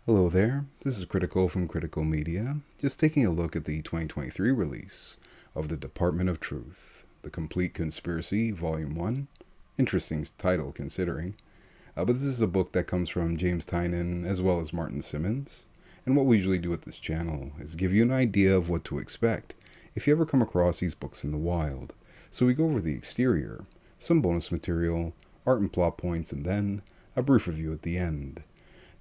Hello there, this is Critical from Critical Media, just taking a look at the 2023 release of The Department of Truth, The Complete Conspiracy, Volume 1. Interesting title considering. But this is a book that comes from James Tynion as well as Martin Simmonds. And what we usually do at this channel is give you an idea of what to expect if you ever come across these books in the wild. So we go over the exterior, some bonus material, art and plot points, and then a brief review at the end.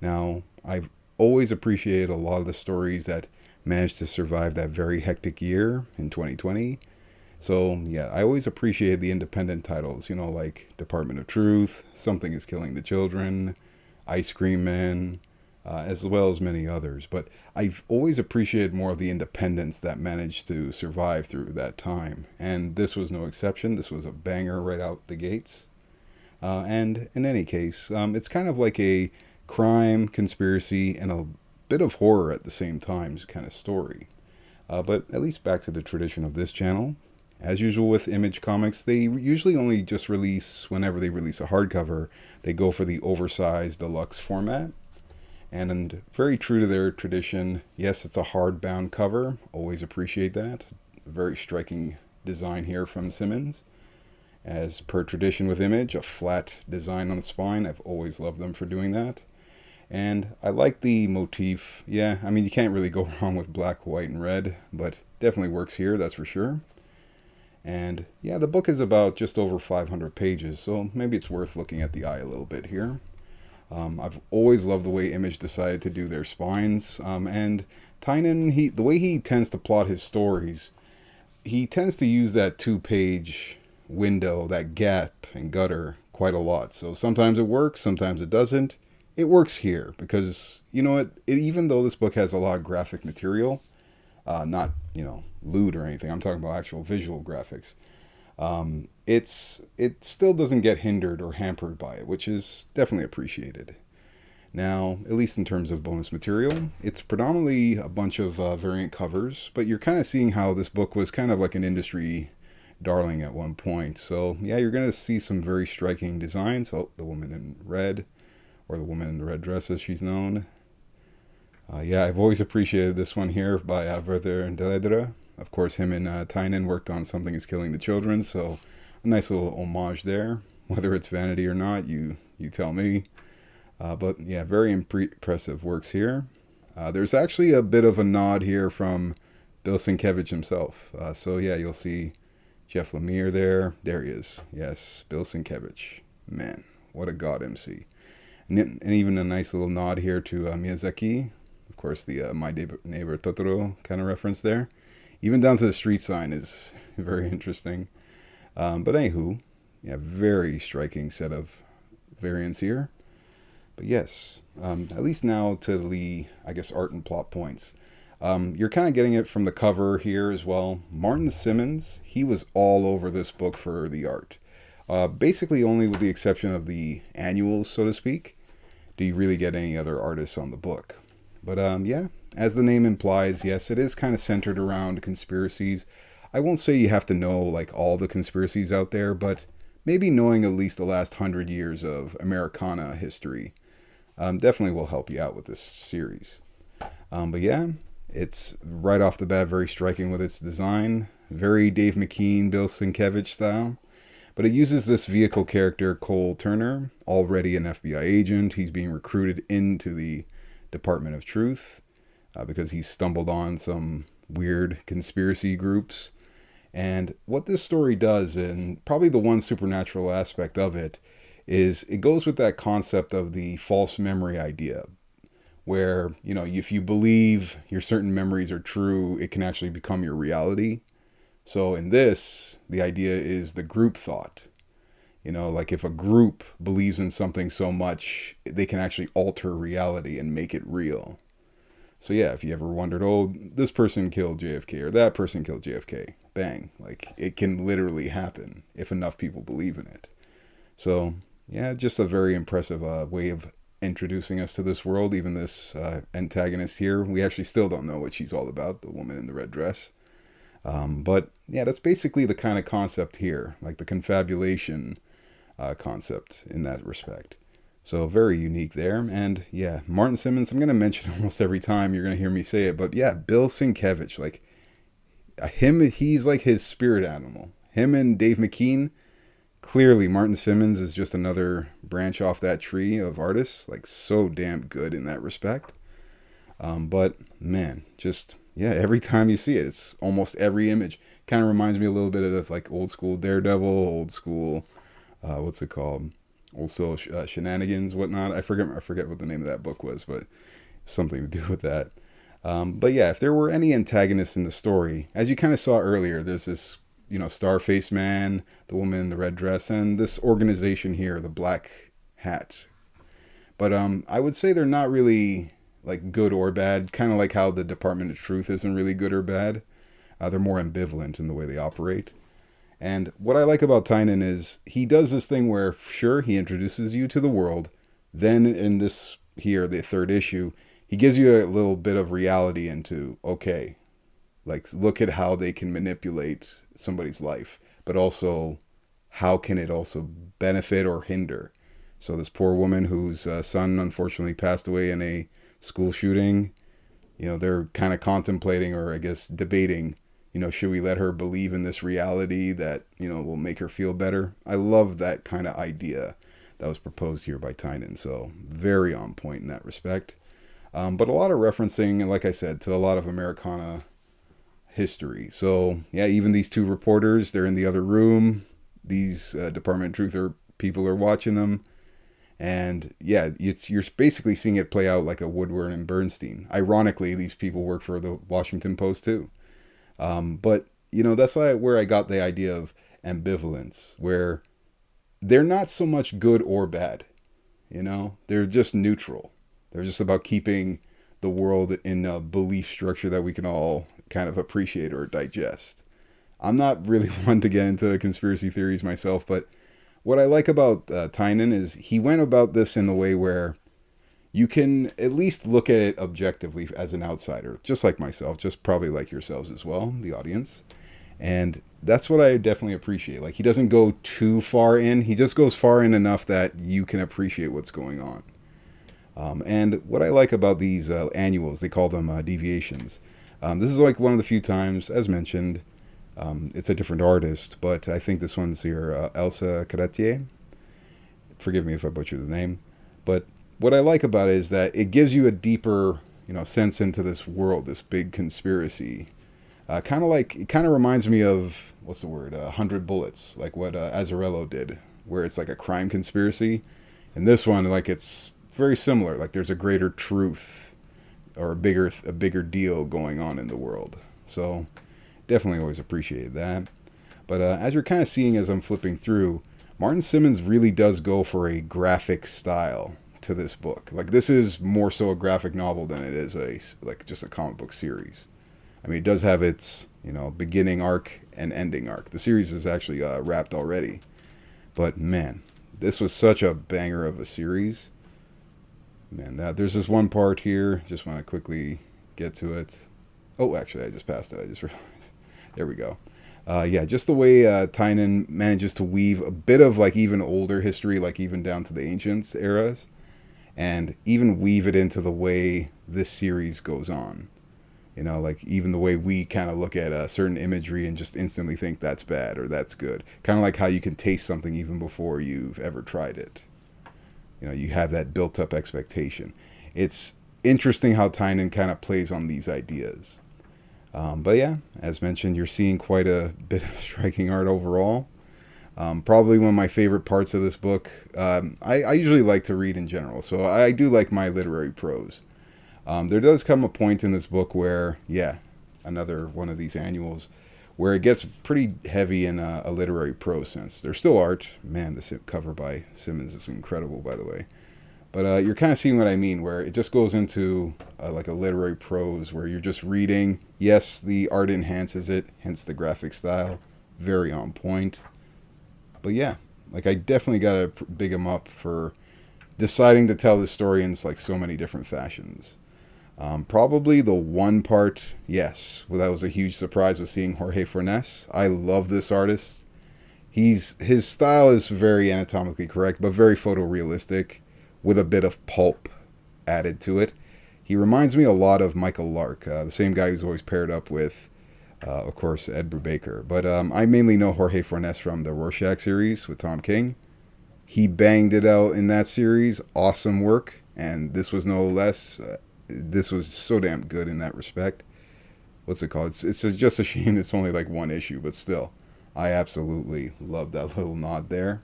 Now, I've always appreciated a lot of the stories that managed to survive that very hectic year in 2020. So, yeah, I always appreciated the independent titles, like Department of Truth, Something is Killing the Children, Ice Cream Man, as well as many others. But I've always appreciated more of the independents that managed to survive through that time. And this was no exception. This was a banger right out the gates. And in any case, it's kind of like a crime, conspiracy, and a bit of horror at the same time kind of story. But at least back to the tradition of this channel. As usual with Image Comics, they usually only just release, whenever they release a hardcover, they go for the oversized deluxe format. And very true to their tradition, yes, it's a hardbound cover. Always appreciate that. Very striking design here from Simmonds. As per tradition with Image, a flat design on the spine. I've always loved them for doing that. And I like the motif. Yeah, I mean, you can't really go wrong with black, white, and red, but definitely works here, that's for sure. And yeah, the book is about just over 500 pages, so maybe it's worth looking at the eye a little bit here. I've always loved the way Image decided to do their spines. And Tynion, the way he tends to plot his stories, he tends to use that 2-page window, that gap and gutter, quite a lot. So sometimes it works, sometimes it doesn't. It works here because, even though this book has a lot of graphic material, not, lewd or anything, I'm talking about actual visual graphics, it still doesn't get hindered or hampered by it, which is definitely appreciated. Now, at least in terms of bonus material, it's predominantly a bunch of variant covers, but you're kind of seeing how this book was kind of like an industry darling at one point. So, yeah, you're going to see some very striking designs. Oh, the woman in red, or the woman in the red dress as she's known. Yeah, I've always appreciated this one here by Werther dell'edera. Of course, him and Tynion worked on Something is Killing the Children, so a nice little homage there. Whether it's vanity or not, you tell me. But yeah, very impressive works here. There's actually a bit of a nod here from Bill Sienkiewicz himself. So yeah, you'll see Jeff Lemire there. There he is. Yes, Bill Sienkiewicz. Man, what a god MC. And even a nice little nod here to Miyazaki. Of course, the My Neighbor Totoro kind of reference there. Even down to the street sign is very interesting. But anywho, yeah, very striking set of variants here. But yes, at least now to the, art and plot points. You're kind of getting it from the cover here as well. Martin Simmonds, he was all over this book for the art. Basically only with the exception of the annuals, so to speak, do you really get any other artists on the book. But yeah, as the name implies, yes, it is kind of centered around conspiracies. I won't say you have to know like all the conspiracies out there, but maybe knowing at least the last 100 years of Americana history definitely will help you out with this series. But yeah, it's right off the bat very striking with its design. Very Dave McKean, Bill Sienkiewicz style. But it uses this vehicle character, Cole Turner, already an FBI agent. He's being recruited into the Department of Truth because he stumbled on some weird conspiracy groups. And what this story does, and probably the one supernatural aspect of it, is it goes with that concept of the false memory idea. Where, if you believe your certain memories are true, it can actually become your reality. So in this, the idea is the group thought. Like if a group believes in something so much, they can actually alter reality and make it real. So yeah, if you ever wondered, oh, this person killed JFK or that person killed JFK, bang. Like it can literally happen if enough people believe in it. So yeah, just a very impressive way of introducing us to this world. Even this antagonist here, we actually still don't know what she's all about, the woman in the red dress. But yeah, that's basically the kind of concept here, like the confabulation concept in that respect. So very unique there. And yeah, Martin Simmonds, I'm going to mention almost every time you're going to hear me say it. But yeah, Bill Sienkiewicz, like him, he's like his spirit animal. Him and Dave McKean, clearly Martin Simmonds is just another branch off that tree of artists. Like so damn good in that respect. But man, just yeah, every time you see it, it's almost every image. Kind of reminds me a little bit of like old school Daredevil, old school, what's it called? Old school shenanigans, whatnot. I forget what the name of that book was, but something to do with that. But yeah, if there were any antagonists in the story, as you kind of saw earlier, there's this, Starface Man, the woman in the red dress, and this organization here, the Black Hat. But I would say they're not really like good or bad. Kind of like how the Department of Truth isn't really good or bad. They're more ambivalent in the way they operate. And what I like about Tynion is he does this thing where, sure, he introduces you to the world. Then in this here, the third issue, he gives you a little bit of reality into, okay, like look at how they can manipulate somebody's life, but also how can it also benefit or hinder. So this poor woman whose son unfortunately passed away in a school shooting, they're kind of contemplating, or I guess debating, should we let her believe in this reality that, will make her feel better? I love that kind of idea that was proposed here by Tynion. So very on point in that respect. But a lot of referencing, like I said, to a lot of Americana history. So yeah, even these two reporters, they're in the other room. These Department of Truth people are watching them. And yeah, you're basically seeing it play out like a Woodward and Bernstein. Ironically, these people work for the Washington Post too. But that's where I got the idea of ambivalence, where they're not so much good or bad. They're just neutral. They're just about keeping the world in a belief structure that we can all kind of appreciate or digest. I'm not really one to get into conspiracy theories myself, but what I like about Tynion is he went about this in the way where you can at least look at it objectively as an outsider, just like myself, just probably like yourselves as well, the audience. And that's what I definitely appreciate. Like, he doesn't go too far in. He just goes far in enough that you can appreciate what's going on. And what I like about these annuals, they call them deviations. This is like one of the few times, as mentioned, it's a different artist, but I think this one's here, Elsa Charretier. Forgive me if I butchered the name. But what I like about it is that it gives you a deeper, sense into this world, this big conspiracy. It kind of reminds me of, 100 Bullets, like what Azzarello did, where it's like a crime conspiracy. And this one, like, it's very similar. Like, there's a greater truth or a bigger deal going on in the world. So definitely always appreciated that. But as you're kind of seeing as I'm flipping through, Martin Simmonds really does go for a graphic style to this book. Like, this is more so a graphic novel than it is just a comic book series. I mean, it does have its, beginning arc and ending arc. The series is actually wrapped already. But man, this was such a banger of a series. Man, there's this one part here. Just want to quickly get to it. Oh, actually, I just passed it. I just realized. There we go. Yeah, just the way Tynion manages to weave a bit of like even older history, like even down to the ancient eras, and even weave it into the way this series goes on. Like even the way we kind of look at certain imagery and just instantly think that's bad or that's good. Kind of like how you can taste something even before you've ever tried it. You have that built-up expectation. It's interesting how Tynion kind of plays on these ideas. But yeah, as mentioned, you're seeing quite a bit of striking art overall. Probably one of my favorite parts of this book. I usually like to read in general, so I do like my literary prose. There does come a point in this book where, yeah, another one of these annuals, where it gets pretty heavy in a literary prose sense. There's still art. Man, this cover by Simmonds is incredible, by the way. But you're kind of seeing what I mean, where it just goes into like a literary prose where you're just reading. Yes, the art enhances it, hence the graphic style. Very on point. But yeah, like I definitely got to big him up for deciding to tell this story in like so many different fashions. Probably the one part, yes, well, that was a huge surprise, was seeing Jorge Fornes. I love this artist. His style is very anatomically correct, but very photorealistic, with a bit of pulp added to it. He reminds me a lot of Michael Lark, the same guy who's always paired up with, of course, Ed Brubaker. But I mainly know Jorge Fornes from the Rorschach series with Tom King. He banged it out in that series. Awesome work. And this was no less. This was so damn good in that respect. What's it called? It's just a shame it's only like one issue, but still, I absolutely love that little nod there.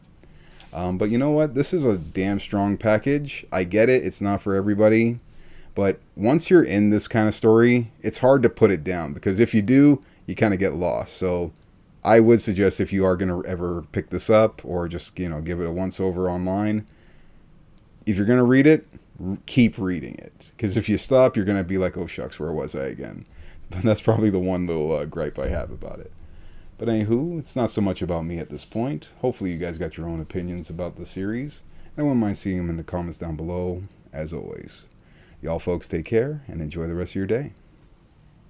But you know what? This is a damn strong package. I get it. It's not for everybody. But once you're in this kind of story, it's hard to put it down. Because if you do, you kind of get lost. So I would suggest if you are going to ever pick this up or just, give it a once over online, if you're going to read it, keep reading it. Because if you stop, you're going to be like, oh shucks, where was I again? But that's probably the one little gripe I have about it. But anywho, it's not so much about me at this point. Hopefully you guys got your own opinions about the series. I wouldn't mind seeing them in the comments down below, as always. Y'all folks take care and enjoy the rest of your day.